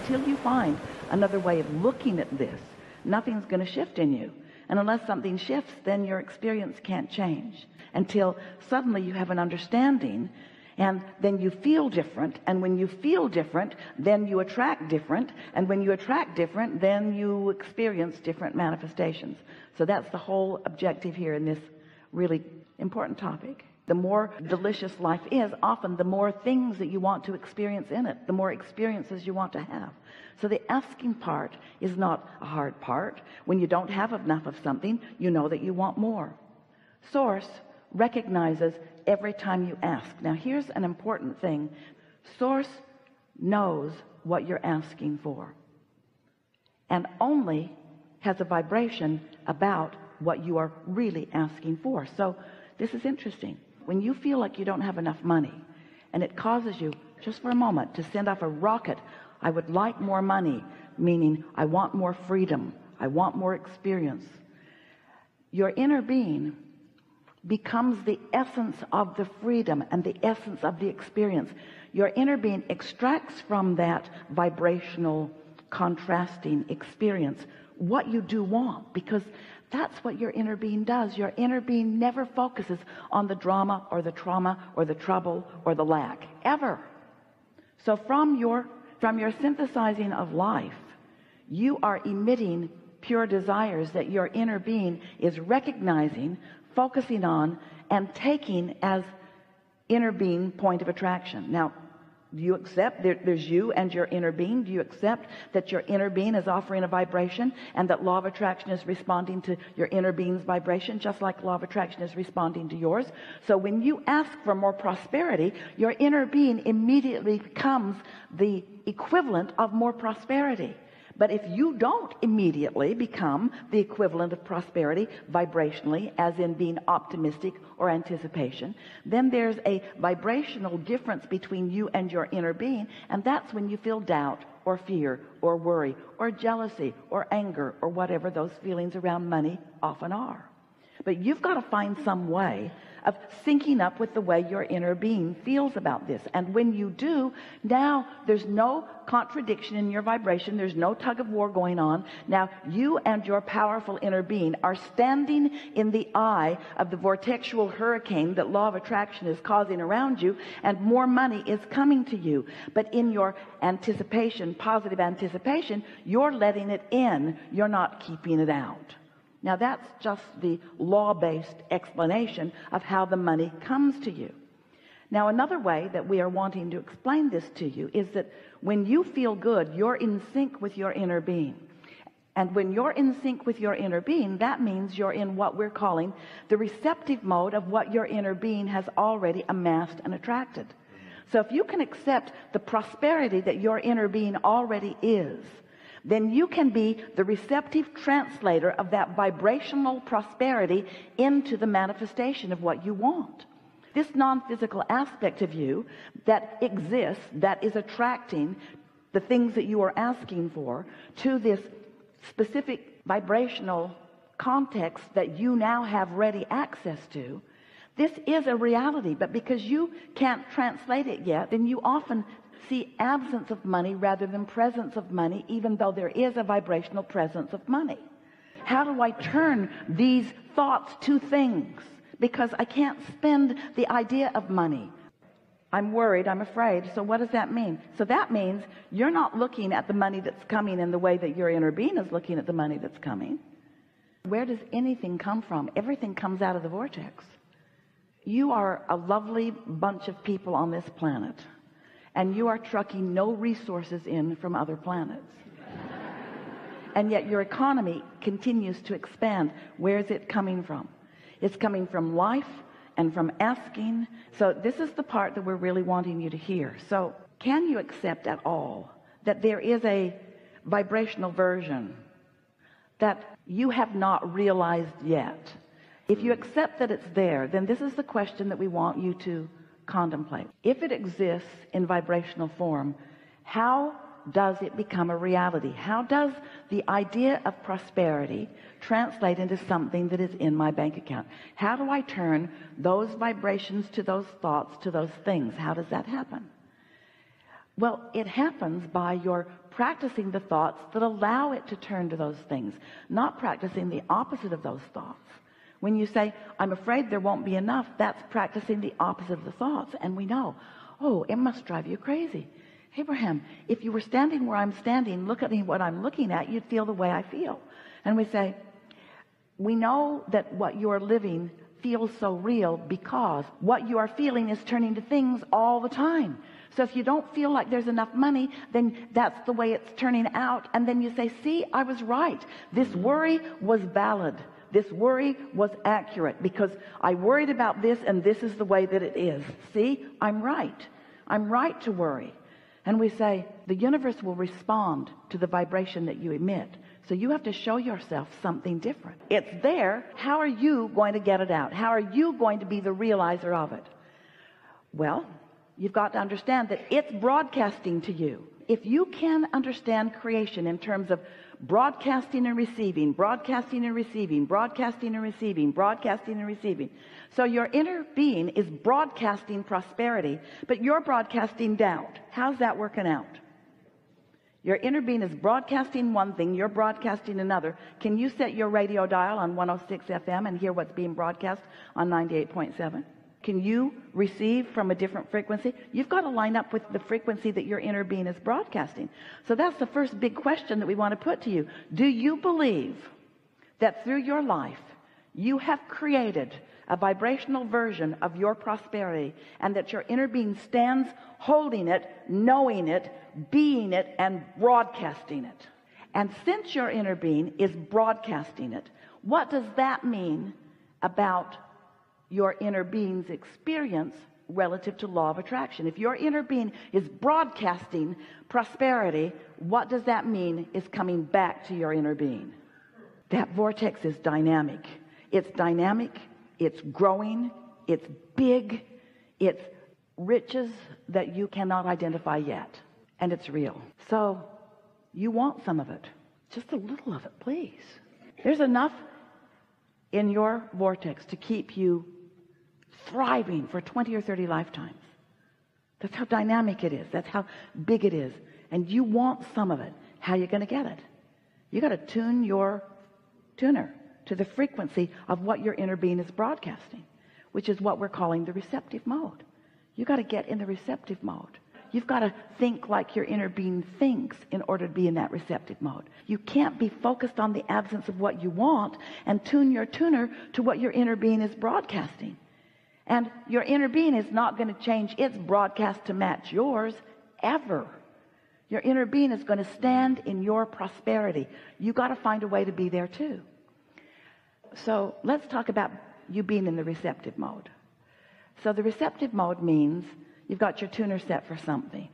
until you find another way of looking at this, nothing's going to shift in you. And unless something shifts, then your experience can't change until suddenly you have an understanding, and then you feel different. And when you feel different, then you attract different. And when you attract different, then you experience different manifestations. So that's the whole objective here in this really important topic. The more delicious life is, often the more things that you want to experience in it, the more experiences you want to have. So the asking part is not a hard part. When you don't have enough of something, you know that you want more. Source recognizes every time you ask. Now here's an important thing. Source knows what you're asking for and only has a vibration about what you are really asking for. So this is interesting. When you feel like you don't have enough money and it causes you just for a moment to send off a rocket, I would like more money, meaning I want more freedom, I want more experience. Your inner being becomes the essence of the freedom and the essence of the experience. Your inner being extracts from that vibrational contrasting experience what you do want, because that's what your inner being does. Your inner being never focuses on the drama or the trauma or the trouble or the lack, ever. So from your synthesizing of life, you are emitting pure desires that your inner being is recognizing, focusing on, and taking as inner being point of attraction. Now, do you accept there's you and your inner being? Do you accept that your inner being is offering a vibration and that law of attraction is responding to your inner being's vibration, just like law of attraction is responding to yours? So when you ask for more prosperity, your inner being immediately becomes the equivalent of more prosperity. But if you don't immediately become the equivalent of prosperity vibrationally, as in being optimistic or anticipation, then there's a vibrational difference between you and your inner being, and that's when you feel doubt or fear or worry or jealousy or anger or whatever those feelings around money often are. But you've got to find some way of syncing up with the way your inner being feels about this. And when you do, now there's no contradiction in your vibration. There's no tug of war going on. Now you and your powerful inner being are standing in the eye of the vortexual hurricane that law of attraction is causing around you, and more money is coming to you. But in your anticipation, positive anticipation, you're letting it in. You're not keeping it out. Now that's just the law-based explanation of how the money comes to you. Now another way that we are wanting to explain this to you is that when you feel good, you're in sync with your inner being. And when you're in sync with your inner being, that means you're in what we're calling the receptive mode of what your inner being has already amassed and attracted. So if you can accept the prosperity that your inner being already is, then you can be the receptive translator of that vibrational prosperity into the manifestation of what you want. This non-physical aspect of you that exists, that is attracting the things that you are asking for to this specific vibrational context that you now have ready access to, this is a reality. But because you can't translate it yet, then you often see absence of money rather than presence of money, even though there is a vibrational presence of money. How do I turn these thoughts to things? Because I can't spend the idea of money. I'm worried, I'm afraid. So what does that mean? So that means you're not looking at the money that's coming in the way that your inner being is looking at the money that's coming. Where does anything come from? Everything comes out of the vortex. You are a lovely bunch of people on this planet, and you are trucking no resources in from other planets. And yet your economy continues to expand. Where is it coming from? It's coming from life and from asking. So this is the part that we're really wanting you to hear. So can you accept at all that there is a vibrational version that you have not realized yet? If you accept that it's there, then this is the question that we want you to contemplate. If it exists in vibrational form, how does it become a reality? How does the idea of prosperity translate into something that is in my bank account? How do I turn those vibrations to those thoughts, to those things? How does that happen? Well, it happens by your practicing the thoughts that allow it to turn to those things, not practicing the opposite of those thoughts. When you say, I'm afraid there won't be enough, that's practicing the opposite of the thoughts. And we know, oh, it must drive you crazy. Abraham, if you were standing where I'm standing, look at me, what I'm looking at, you'd feel the way I feel. And we say, we know that what you are living feels so real because what you are feeling is turning to things all the time. So if you don't feel like there's enough money, then that's the way it's turning out. And then you say, see, I was right. This worry was valid. This worry was accurate because I worried about this and this is the way that it is. See, I'm right. I'm right to worry. And we say, the universe will respond to the vibration that you emit. So you have to show yourself something different. It's there. How are you going to get it out? How are you going to be the realizer of it? Well, you've got to understand that it's broadcasting to you. If you can understand creation in terms of broadcasting and receiving, broadcasting and receiving, broadcasting and receiving, broadcasting and receiving. So your inner being is broadcasting prosperity, but you're broadcasting doubt. How's that working out? Your inner being is broadcasting one thing, you're broadcasting another. Can you set your radio dial on 106 FM and hear what's being broadcast on 98.7? Can you receive from a different frequency? You've got to line up with the frequency that your inner being is broadcasting. So that's the first big question that we want to put to you. Do you believe that through your life you have created a vibrational version of your prosperity and that your inner being stands holding it, knowing it, being it, and broadcasting it? And since your inner being is broadcasting it, what does that mean about your inner being's experience relative to law of attraction? If your inner being is broadcasting prosperity, what does that mean is coming back to your inner being? That vortex is dynamic. It's dynamic, it's growing, it's big, it's riches that you cannot identify yet, and it's real. So you want some of it, just a little of it, please. There's enough in your vortex to keep you thriving for 20 or 30 lifetimes. That's how dynamic it is. That's how big it is. And you want some of it. How are you going to get it? You got to tune your tuner to the frequency of what your inner being is broadcasting, which is what we're calling the receptive mode. You got to get in the receptive mode. You've got to think like your inner being thinks in order to be in that receptive mode. You can't be focused on the absence of what you want and tune your tuner to what your inner being is broadcasting. And your inner being is not going to change its broadcast to match yours ever. Your inner being is going to stand in your prosperity. You got to find a way to be there too. So let's talk about you being in the receptive mode. So the receptive mode means you've got your tuner set for something.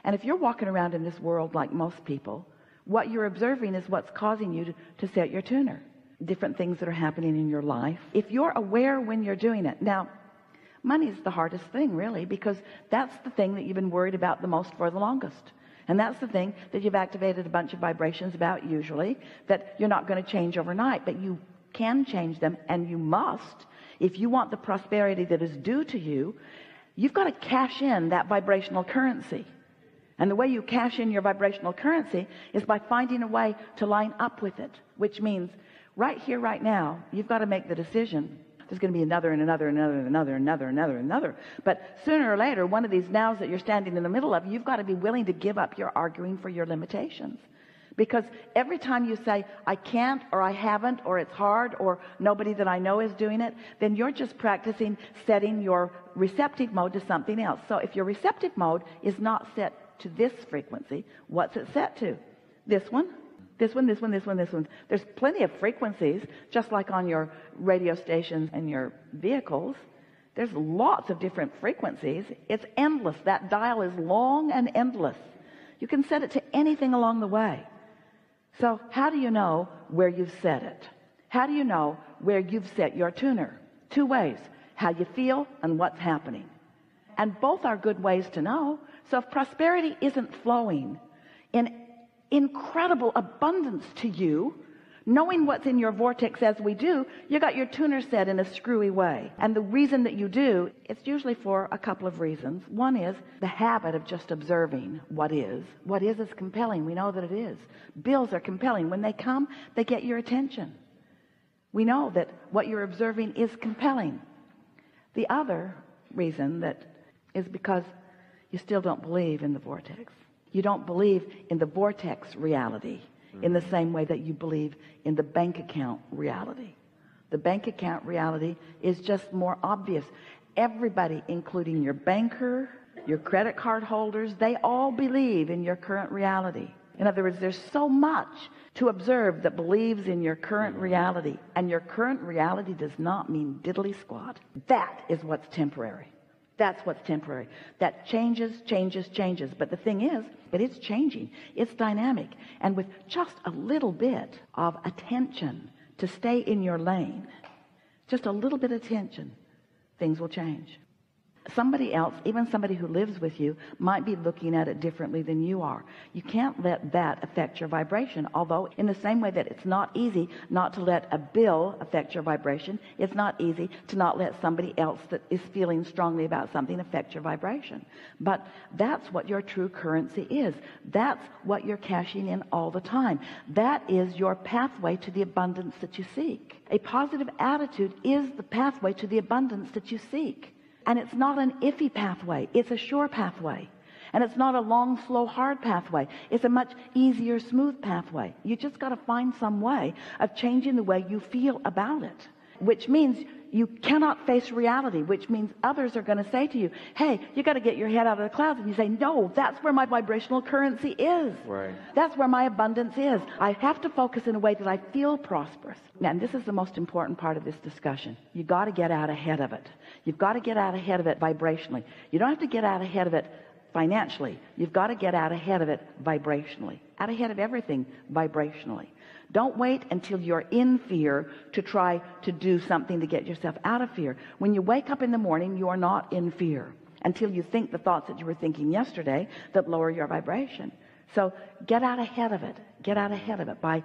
And if you're walking around in this world like most people, what you're observing is what's causing you to set your tuner. Different things that are happening in your life. If you're aware when you're doing it. Now, money's the hardest thing, really, because that's the thing that you've been worried about the most for the longest. And that's the thing that you've activated a bunch of vibrations about, usually, that you're not going to change overnight, but you can change them, and you must. If you want the prosperity that is due to you, you've got to cash in that vibrational currency. And the way you cash in your vibrational currency is by finding a way to line up with it, which means right here, right now, you've got to make the decision. There's going to be another and another and another and another and another and another and another. But sooner or later, one of these nows that you're standing in the middle of, you've got to be willing to give up your arguing for your limitations. Because every time you say, I can't, or I haven't, or it's hard, or nobody that I know is doing it, then you're just practicing setting your receptive mode to something else. So if your receptive mode is not set to this frequency, what's it set to? This one? This one, this one, this one, this one. There's plenty of frequencies, just like on your radio stations and your vehicles. There's lots of different frequencies. It's endless. That dial is long and endless. You can set it to anything along the way. So how do you know where you've set it? How do you know where you've set your tuner? Two ways: how you feel and what's happening. And both are good ways to know. So if prosperity isn't flowing in incredible abundance to you, Knowing what's in your vortex as we do, you got your tuner set in a screwy way. And the reason that you do, it's usually for a couple of reasons. One is the habit of just observing what is. What is compelling. We know that it is. Bills are compelling. When they come, they get your attention. We know that what you're observing is compelling. The other reason that is because you still don't believe in the vortex. You don't believe in the vortex reality in the same way that you believe in the bank account reality. The bank account reality is just more obvious. Everybody, including your banker, your credit card holders, they all believe in your current reality. In other words, there's so much to observe that believes in your current reality, and your current reality does not mean diddly squat. That is what's temporary. That's what's temporary. That changes. But the thing is, it is changing. It's dynamic. And with just a little bit of attention to stay in your lane, just a little bit of attention, things will change. Somebody else, even somebody who lives with you, might be looking at it differently than you are. You can't let that affect your vibration. Although in the same way that it's not easy not to let a bill affect your vibration, it's not easy to not let somebody else that is feeling strongly about something affect your vibration. But that's what your true currency is. That's what you're cashing in all the time. That is your pathway to the abundance that you seek. A positive attitude is the pathway to the abundance that you seek. And it's not an iffy pathway. It's a sure pathway. And it's not a long, slow, hard pathway. It's a much easier, smooth pathway. You just got to find some way of changing the way you feel about it, which means you cannot face reality, which means others are going to say to you, hey, you got to get your head out of the clouds. And you say, no, that's where my vibrational currency is. Right. That's where my abundance is. I have to focus in a way that I feel prosperous. And this is the most important part of this discussion. You got to get out ahead of it. You've got to get out ahead of it vibrationally. You don't have to get out ahead of it financially. You've got to get out ahead of it vibrationally. Out ahead of everything vibrationally. Don't wait until you're in fear to try to do something to get yourself out of fear. When you wake up in the morning, you are not in fear until you think the thoughts that you were thinking yesterday that lower your vibration. So get out ahead of it. Get out ahead of it by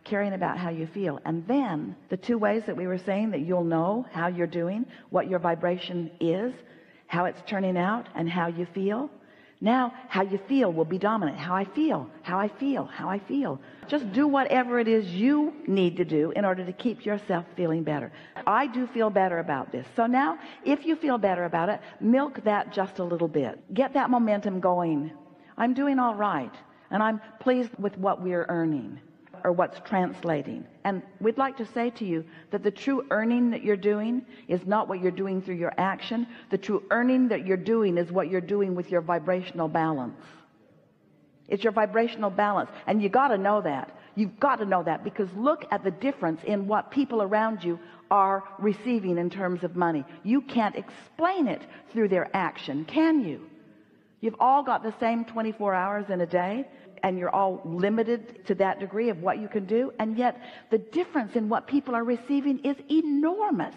caring about how you feel. And then the two ways that we were saying that you'll know how you're doing, what your vibration is, how it's turning out, and how you feel. Now, how you feel will be dominant. How I feel. Just do whatever it is you need to do in order to keep yourself feeling better. I do feel better about this. So now, if you feel better about it, milk that just a little bit. Get that momentum going. I'm doing all right, and I'm pleased with what we're earning, or what's translating. And we'd like to say to you that the true earning that you're doing is not what you're doing through your action. The true earning that you're doing is what you're doing with your vibrational balance. It's your vibrational balance. And you got to know that. You've got to know that, because look at the difference in what people around you are receiving in terms of money. You can't explain it through their action, can you? You've all got the same 24 hours in a day, and you're all limited to that degree of what you can do, and yet the difference in what people are receiving is enormous.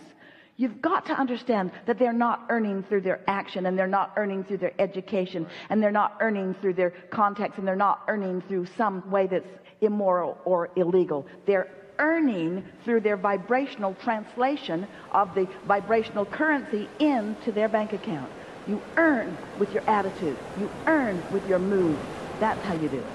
You've got to understand that they're not earning through their action, and they're not earning through their education, and they're not earning through their contacts, and they're not earning through some way that's immoral or illegal. They're earning through their vibrational translation of the vibrational currency into their bank account. You earn with your attitude. You earn with your mood. That's how you do it.